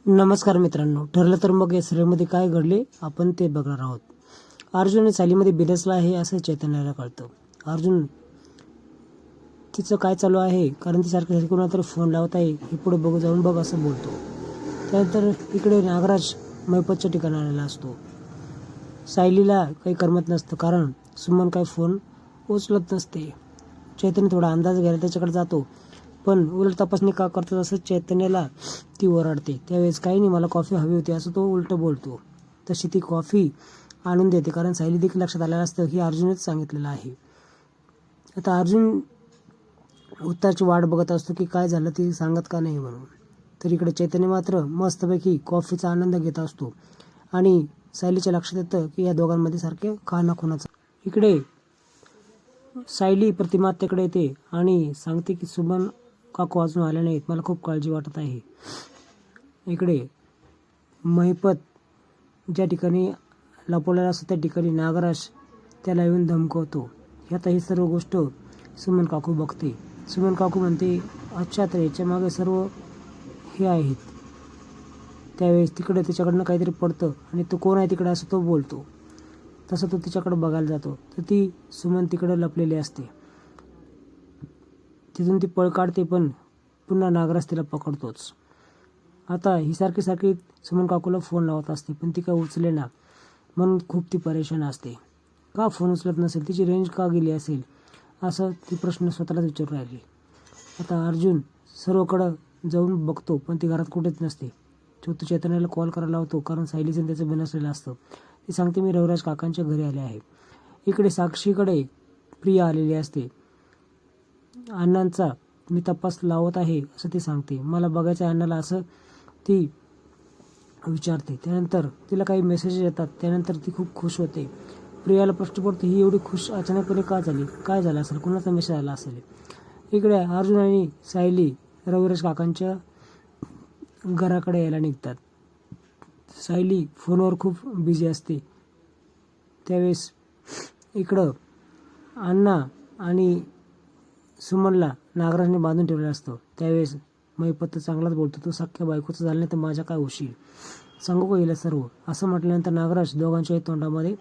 नमस्कार मित्रांनो, ठरलं तर मग या serialमध्ये काय घडले आपण ते बघणार आहोत. अर्जुन आणि सायलीमध्ये बिनसला आहे असं चैतन्याला कळतं. अर्जुन तिचं काय चालू आहे कारण ती सारखी कोणाला तरी फोन लावत आहे, हे पुढे बघू जाऊन बघ असं बोलतो. त्यानंतर इकडे नागराज मैपतच्या ठिकाणी आलेला असतो. सायलीला काही करमत नसतं कारण सुमन काही फोन उचलत नसते. चैतन्य थोडा अंदाज घ्यायला त्याच्याकडे जातो, पण उलट तपासणी का करतात असं चैतन्याला ती ओरडते. त्यावेळेस काही नाही, मला कॉफी हवी होती असं तो उलट बोलतो. तशी ती कॉफी आणून देते कारण सायली देखील लक्षात आलेलं असतं की अर्जुनच सांगितलेलं आहे. आता अर्जुन उत्तराची वाट बघत असतो की काय झालं ती सांगत का नाही म्हणून. तर इकडे चैतन्य मात्र मस्तपैकी कॉफीचा आनंद घेत असतो आणि सायलीच्या लक्षात येतं की या दोघांमध्ये सारखे खानाखुनाचं. इकडे सायली प्रतिमातेकडे येते आणि सांगते की सुमन काकू अजून आले नाहीत, मला खूप काळजी वाटत आहे. इकडे महिपत ज्या ठिकाणी लपवलेला असतो त्या ठिकाणी नागराज त्याला येऊन धमकवतो. आता ही सर्व गोष्ट सुमन काकू बघते. सुमन काकू म्हणते, अच्छा तर याच्या मागे सर्व हे आहेत. त्यावेळेस तिकडे त्याच्याकडनं काहीतरी पडतं आणि तो कोण आहे तिकडे असं तो बोलतो. तसं तो तिच्याकडे बघायला जातो तर ती सुमन तिकडे लपलेली असते. तिथून ती पळ काढते पण पुन्हा नागराज तिला पकडतोच. आता ही सारखी सुमन काकूला फोन लावत असते पण ती काय उचले ना, म्हणून खूप ती परेशान असते. का फोन उचलत नसेल, तिची रेंज का गेली असेल असं ती प्रश्न स्वतःलाच विचारून राहिली. आता अर्जुन सर्वकडं जाऊन बघतो पण ती घरात कुठेच नसते. तो चैतन्याला कॉल करायला लावतो कारण सायलीचं त्याचं बिनसलेलं असतं. ती सांगते, मी रविराज काकांच्या घरी आले आहे. इकडे साक्षीकडे प्रिया आलेली असते. अण्णांचा मी तपास लावत आहे असं ती सांगते. मला बघायचं आहे अण्णाला असं ती विचारते. त्यानंतर तिला काही मेसेजेस येतात. त्यानंतर ती खूप खुश होते. प्रियाला प्रश्न पडतो, ही एवढी खुश अचानकपणे का झाली, काय झालं असेल, कुणाचा मेसेज आला असेल. इकडे अर्जुन आणि सायली रविराज काकांच्या घराकडे यायला निघतात. सायली फोनवर खूप बिझी असते. त्यावेळेस इकडं अण्णा आणि सुमनला नागराजने बांधून ठेवलेलं असतं. त्यावेळेस महिपत चांगलाच बोलतो, तो सख्या बायकोचं झालं नाही तर माझ्या काय होशील, सांगू का येईल सर्व असं म्हटल्यानंतर नागराज दोघांच्याही तोंडामध्ये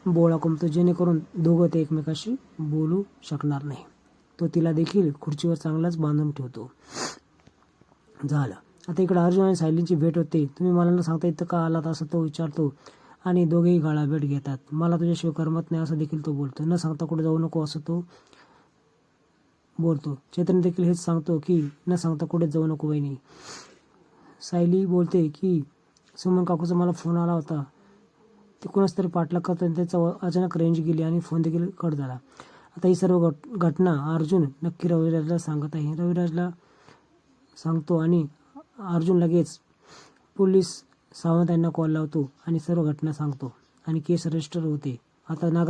बोळा कुंपतो जेणेकरून दोघं ते एकमेकाशी बोलू शकणार नाही. तो तिला देखील खुर्चीवर चांगलाच बांधून ठेवतो. झालं. आता इकडे अर्जुन आणि सायलींची भेट होते. तुम्ही मला न सांगता इथं का आलात असं तो विचारतो आणि दोघेही गाळाभेट घेतात. मला तुझ्याशिवाय करमत नाही असं देखील तो बोलतो. न सांगता कुठे जाऊ नको असं तो बोलतो. चैतन्य देखील हेच सांगतो की न सांगता कुठे जाऊ नको वहिनी. सायली बोलते की सुमन काकूचा मला फोन आला होता, ते कोणाच तरी पाठलाग करतो आणि त्याचा अचानक रेंज गेली आणि फोन देखील कट झाला. आता ही सर्व घटना अर्जुन नक्की रविराजला सांगत आहे. रविराजला सांगतो आणि अर्जुन लगेच पोलीस सावंत यांना कॉल लावतो आणि सर्व घटना सांगतो आणि केस रजिस्टर होते. आता नागराज